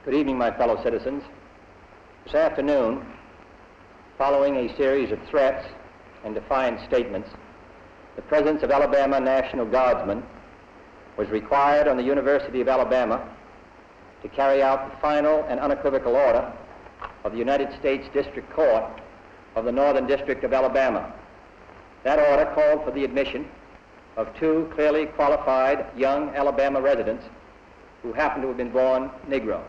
Good evening, my fellow citizens. This afternoon, following a series of threats and defiant statements, the presence of Alabama National Guardsmen was required on the University of Alabama to carry out the final and unequivocal order of the United States District Court of the Northern District of Alabama. That order called for the admission of two clearly qualified young Alabama residents who happened to have been born Negro.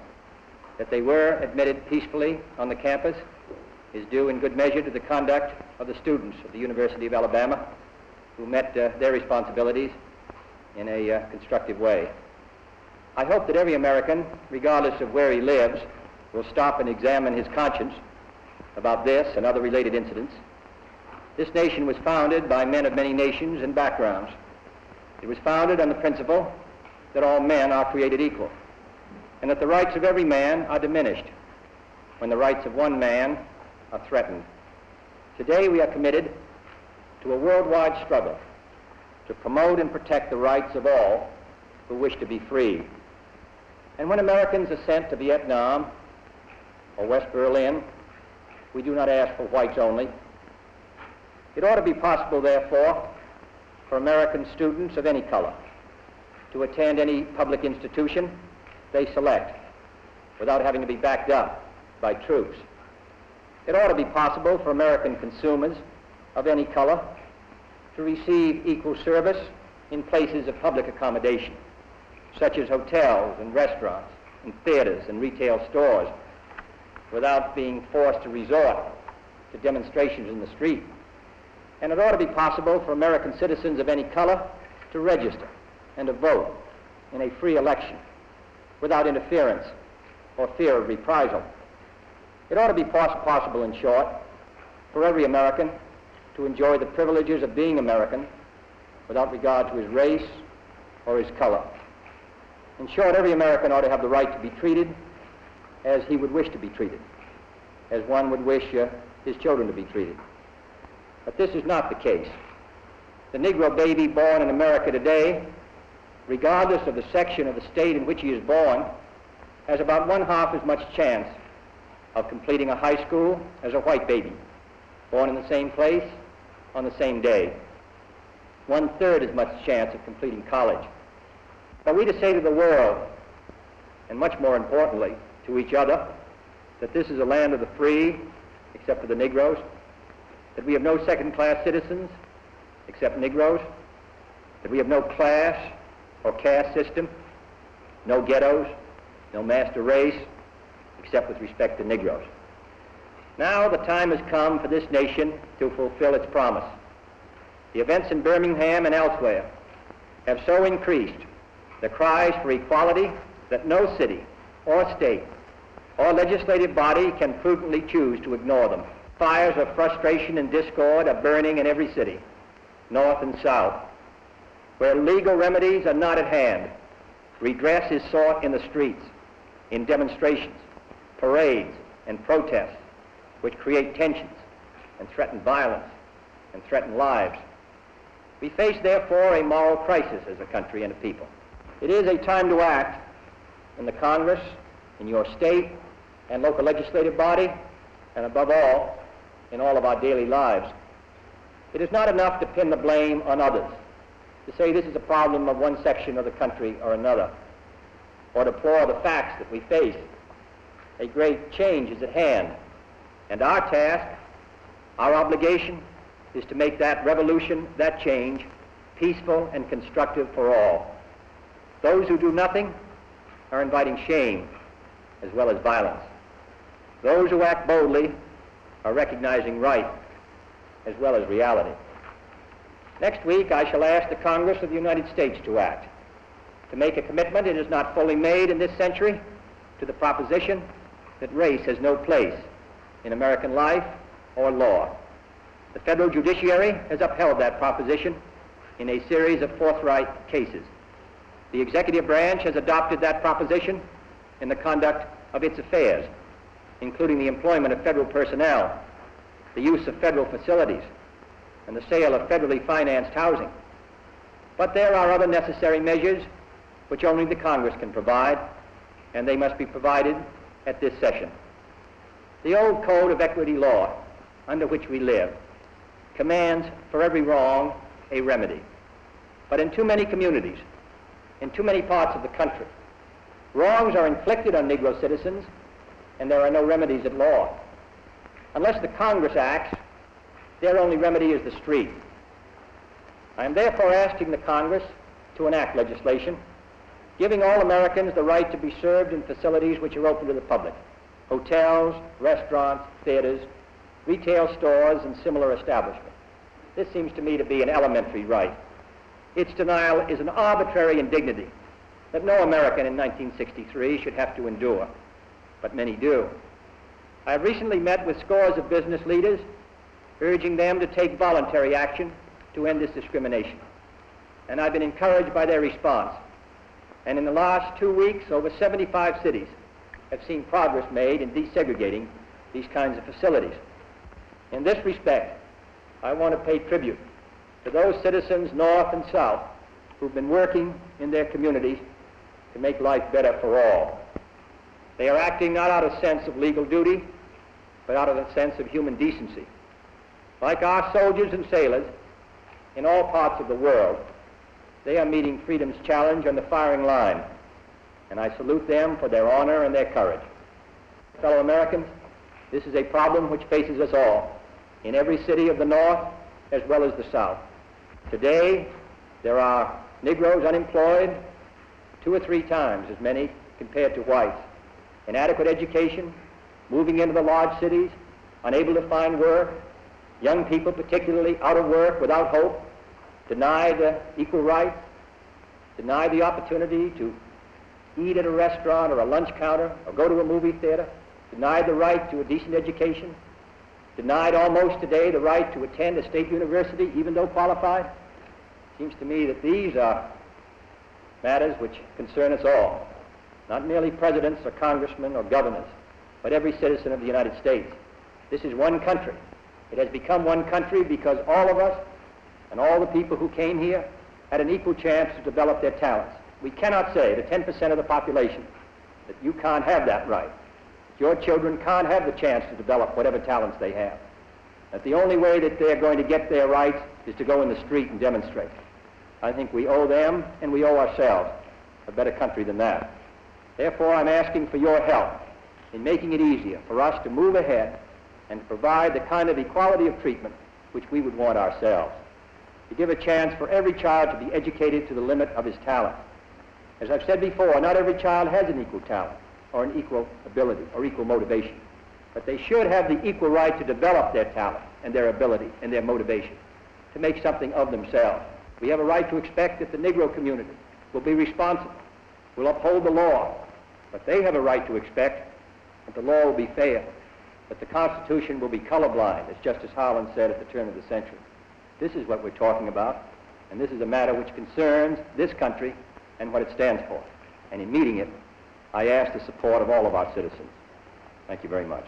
That they were admitted peacefully on the campus is due in good measure to the conduct of the students of the University of Alabama, who met their responsibilities in a constructive way. I hope that every American, regardless of where he lives, will stop and examine his conscience about this and other related incidents. This nation was founded by men of many nations and backgrounds. It was founded on the principle that all men are created equal, and that the rights of every man are diminished when the rights of one man are threatened. Today we are committed to a worldwide struggle to promote and protect the rights of all who wish to be free. And when Americans are sent to Vietnam or West Berlin, we do not ask for whites only. It ought to be possible, therefore, for American students of any color to attend any public institution they select without having to be backed up by troops. It ought to be possible for American consumers of any color to receive equal service in places of public accommodation, such as hotels and restaurants and theaters and retail stores, without being forced to resort to demonstrations in the street. And it ought to be possible for American citizens of any color to register and to vote in a free election without interference or fear of reprisal. It ought to be possible, in short, for every American to enjoy the privileges of being American without regard to his race or his color. In short, every American ought to have the right to be treated as he would wish to be treated, as one would wish his children to be treated. But this is not the case. The Negro baby born in America today, regardless of the section of the state in which he is born, has about 1/2 as much chance of completing a high school as a white baby, born in the same place on the same day. 1/3 as much chance of completing college. Are we to say to the world, and much more importantly to each other, that this is a land of the free, except for the Negroes, that we have no second-class citizens except Negroes, that we have no class or caste system, no ghettos, no master race, except with respect to Negroes? Now the time has come for this nation to fulfill its promise. The events in Birmingham and elsewhere have so increased the cries for equality that no city or state or legislative body can prudently choose to ignore them. Fires of frustration and discord are burning in every city, north and south. Where legal remedies are not at hand, redress is sought in the streets, in demonstrations, parades, and protests, which create tensions and threaten violence and threaten lives. We face, therefore, a moral crisis as a country and a people. It is a time to act in the Congress, in your state and local legislative body, and above all, in all of our daily lives. It is not enough to pin the blame on others, to say this is a problem of one section of the country or another, or deplore the facts that we face. A great change is at hand, and our task, our obligation, is to make that revolution, that change, peaceful and constructive for all. Those who do nothing are inviting shame as well as violence. Those who act boldly are recognizing right as well as reality. Next week, I shall ask the Congress of the United States to act, to make a commitment it is not fully made in this century to the proposition that race has no place in American life or law. The federal judiciary has upheld that proposition in a series of forthright cases. The executive branch has adopted that proposition in the conduct of its affairs, including the employment of federal personnel, the use of federal facilities, and the sale of federally financed housing. But there are other necessary measures which only the Congress can provide, and they must be provided at this session. The old code of equity law under which we live commands for every wrong a remedy. But in too many communities, in too many parts of the country, wrongs are inflicted on Negro citizens and there are no remedies at law. Unless the Congress acts, their only remedy is the street. I am therefore asking the Congress to enact legislation giving all Americans the right to be served in facilities which are open to the public: hotels, restaurants, theaters, retail stores, and similar establishments. This seems to me to be an elementary right. Its denial is an arbitrary indignity that no American in 1963 should have to endure, but many do. I have recently met with scores of business leaders, urging them to take voluntary action to end this discrimination. And I've been encouraged by their response. And in the last 2 weeks, over 75 cities have seen progress made in desegregating these kinds of facilities. In this respect, I want to pay tribute to those citizens north and south who've been working in their communities to make life better for all. They are acting not out of a sense of legal duty, but out of a sense of human decency. Like our soldiers and sailors in all parts of the world, they are meeting freedom's challenge on the firing line, and I salute them for their honor and their courage. Fellow Americans, this is a problem which faces us all, in every city of the North as well as the South. Today, there are Negroes unemployed 2 or 3 times as many compared to whites. Inadequate education, moving into the large cities, unable to find work, young people particularly out of work without hope, denied equal rights, denied the opportunity to eat at a restaurant or a lunch counter or go to a movie theater, denied the right to a decent education, denied almost today the right to attend a state university even though qualified. It seems to me that these are matters which concern us all, not merely presidents or congressmen or governors, but every citizen of the United States. This is one country. It has become one country because all of us and all the people who came here had an equal chance to develop their talents. We cannot say to 10% of the population that you can't have that right, that your children can't have the chance to develop whatever talents they have, that the only way that they're going to get their rights is to go in the street and demonstrate. I think we owe them and we owe ourselves a better country than that. Therefore, I'm asking for your help in making it easier for us to move ahead and to provide the kind of equality of treatment which we would want ourselves, to give a chance for every child to be educated to the limit of his talent. As I've said before, not every child has an equal talent or an equal ability or equal motivation, but they should have the equal right to develop their talent and their ability and their motivation to make something of themselves. We have a right to expect that the Negro community will be responsible, will uphold the law, but they have a right to expect that the law will be fair, that the Constitution will be colorblind, as Justice Harlan said at the turn of the century. This is what we're talking about, and this is a matter which concerns this country and what it stands for. And in meeting it, I ask the support of all of our citizens. Thank you very much.